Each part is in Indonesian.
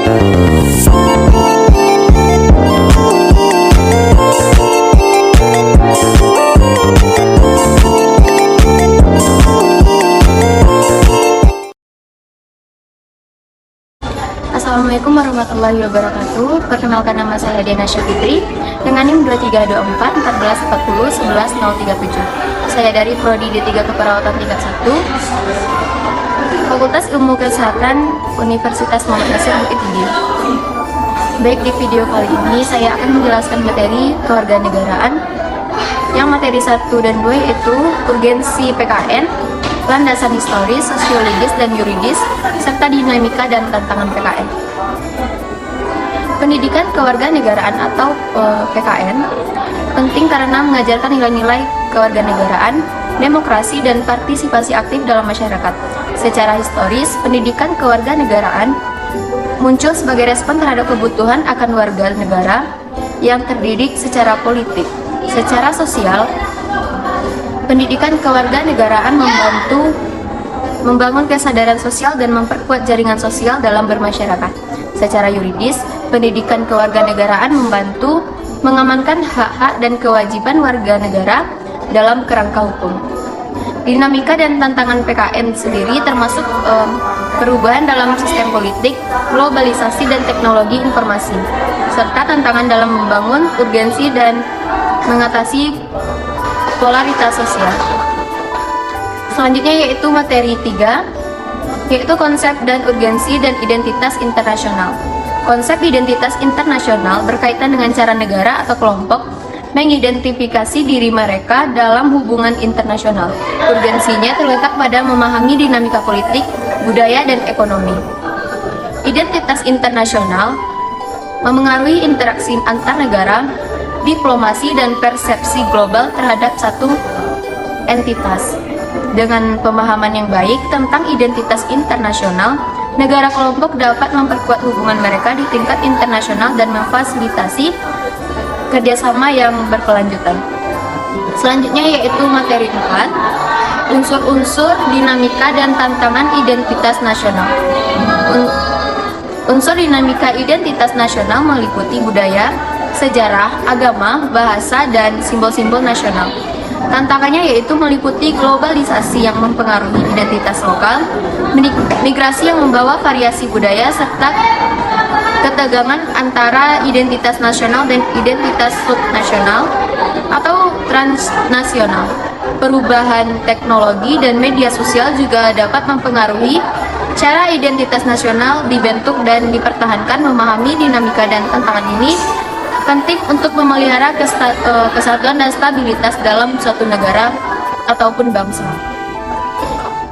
Assalamualaikum warahmatullahi wabarakatuh. Perkenalkan, nama saya Diana Syafitri dengan NIM 2324 1440 11037. Saya dari Prodi D3 Keperawatan tingkat 1 Fakultas Ilmu Kesehatan Universitas Muhammad Nasir Bukit Tinggi. Baik, di video kali ini saya akan menjelaskan materi kewarganegaraan yang materi 1 dan 2 yaitu urgensi PKN, landasan historis, sosiologis, dan yuridis, serta dinamika dan tantangan PKN. Pendidikan kewarganegaraan atau PKN penting karena mengajarkan nilai-nilai kewarganegaraan, demokrasi, dan partisipasi aktif dalam masyarakat. Secara historis, pendidikan kewarganegaraan muncul sebagai respon terhadap kebutuhan akan warga negara yang terdidik secara politik. Secara sosial, pendidikan kewarganegaraan membantu membangun kesadaran sosial dan memperkuat jaringan sosial dalam bermasyarakat. Secara yuridis, pendidikan kewarganegaraan membantu mengamankan hak-hak dan kewajiban warga negara dalam kerangka hukum. Dinamika dan tantangan PKN sendiri termasuk perubahan dalam sistem politik, globalisasi, dan teknologi informasi, serta tantangan dalam membangun urgensi dan mengatasi polaritas sosial. Selanjutnya yaitu materi 3, yaitu konsep dan urgensi dan identitas internasional. Konsep identitas internasional berkaitan dengan cara negara atau kelompok mengidentifikasi diri mereka dalam hubungan internasional. Urgensinya terletak pada memahami dinamika politik, budaya, dan ekonomi. Identitas internasional memengaruhi interaksi antar negara, diplomasi, dan persepsi global terhadap satu entitas. Dengan pemahaman yang baik tentang identitas internasional, negara kelompok dapat memperkuat hubungan mereka di tingkat internasional dan memfasilitasi kerjasama yang berkelanjutan. Selanjutnya yaitu materi 4, unsur-unsur dinamika dan tantangan identitas nasional. Unsur dinamika identitas nasional meliputi budaya, sejarah, agama, bahasa, dan simbol-simbol nasional. Tantangannya yaitu meliputi globalisasi yang mempengaruhi identitas lokal, migrasi yang membawa variasi budaya, serta ketegangan antara identitas nasional dan identitas subnasional atau transnasional. Perubahan teknologi dan media sosial juga dapat mempengaruhi cara identitas nasional dibentuk dan dipertahankan. Memahami dinamika dan tantangan ini penting untuk memelihara kesatuan dan stabilitas dalam suatu negara ataupun bangsa.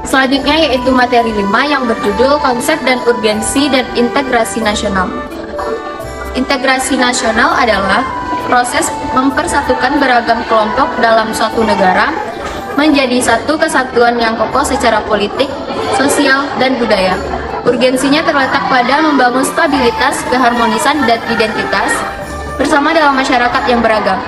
Selanjutnya yaitu materi 5 yang berjudul konsep dan urgensi dan integrasi nasional. Integrasi nasional adalah proses mempersatukan beragam kelompok dalam suatu negara menjadi satu kesatuan yang kokoh secara politik, sosial, dan budaya. Urgensinya terletak pada membangun stabilitas, keharmonisan, dan identitas bersama dalam masyarakat yang beragam.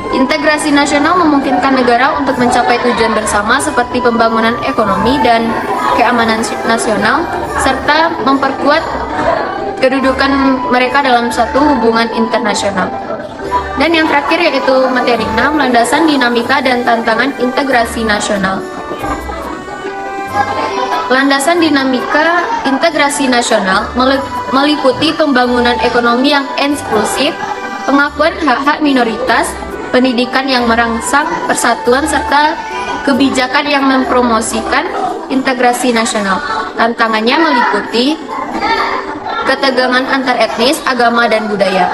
Integrasi nasional memungkinkan negara untuk mencapai tujuan bersama seperti pembangunan ekonomi dan keamanan nasional, serta memperkuat kedudukan mereka dalam suatu hubungan internasional. Dan yang terakhir yaitu materi 6, landasan dinamika dan tantangan integrasi nasional. Landasan dinamika integrasi nasional meliputi pembangunan ekonomi yang inklusif, pengakuan hak-hak minoritas, pendidikan yang merangsang persatuan, serta kebijakan yang mempromosikan integrasi nasional. Tantangannya meliputi ketegangan antar etnis, agama, dan budaya.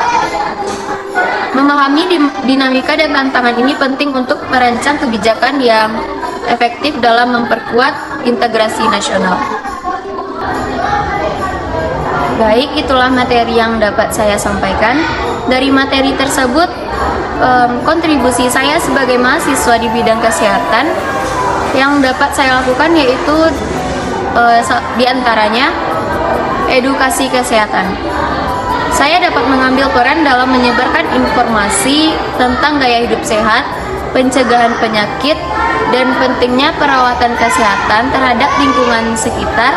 Memahami dinamika dan tantangan ini penting untuk merancang kebijakan yang efektif dalam memperkuat integrasi nasional. Baik, itulah materi yang dapat saya sampaikan. Dari materi tersebut, kontribusi saya sebagai mahasiswa di bidang kesehatan yang dapat saya lakukan yaitu diantaranya edukasi kesehatan. Saya dapat mengambil peran dalam menyebarkan informasi tentang gaya hidup sehat, pencegahan penyakit, dan pentingnya perawatan kesehatan terhadap lingkungan sekitar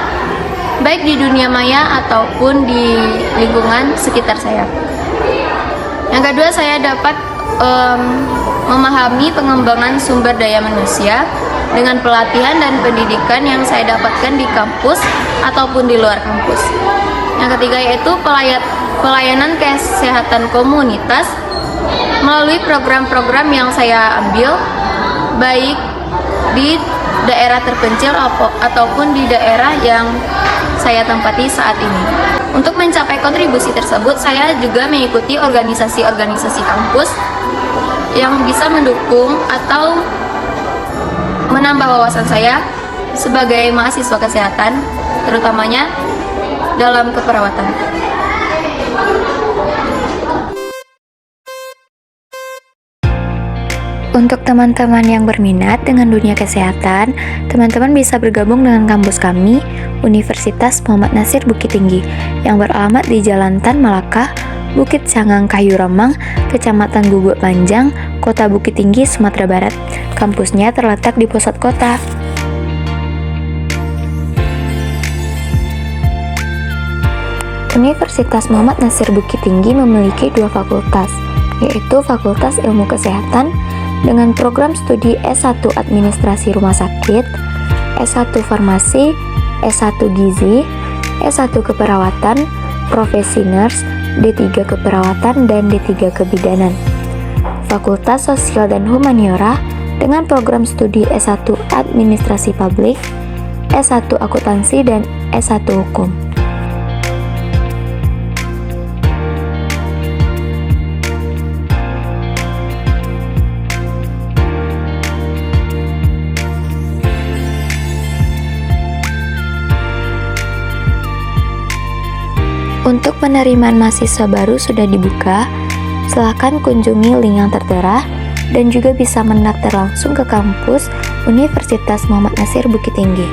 baik di dunia maya ataupun di lingkungan sekitar saya. Yang kedua, saya dapat memahami pengembangan sumber daya manusia dengan pelatihan dan pendidikan yang saya dapatkan di kampus ataupun di luar kampus. Yang ketiga yaitu pelayanan kesehatan komunitas melalui program-program yang saya ambil, baik di daerah terpencil ataupun di daerah yang saya tempati saat ini. Untuk mencapai kontribusi tersebut, saya juga mengikuti organisasi-organisasi kampus yang bisa mendukung atau menambah wawasan saya sebagai mahasiswa kesehatan, terutamanya dalam keperawatan. Untuk teman-teman yang berminat dengan dunia kesehatan, teman-teman bisa bergabung dengan kampus kami, Universitas Muhammad Nasir Bukit Tinggi, yang beralamat di Jalan Tan Malaka, Bukit Sangang Kayu Remang, Kecamatan Guguk Panjang, Kota Bukit Tinggi, Sumatera Barat. Kampusnya terletak di pusat kota. Universitas Muhammad Nasir Bukit Tinggi memiliki 2 fakultas, yaitu Fakultas Ilmu Kesehatan dengan program studi S1 Administrasi Rumah Sakit, S1 Farmasi, S1 Gizi, S1 Keperawatan, Profesi Nurse, D3 Keperawatan, dan D3 Kebidanan. Fakultas Sosial dan Humaniora dengan program studi S1 Administrasi Publik, S1 Akuntansi, dan S1 Hukum. Untuk penerimaan mahasiswa baru sudah dibuka, silakan kunjungi link yang tertera dan juga bisa mendaftar langsung ke kampus Universitas Muhammad Nasir Bukit Tinggi.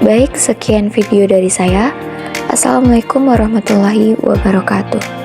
Baik, sekian video dari saya. Assalamualaikum warahmatullahi wabarakatuh.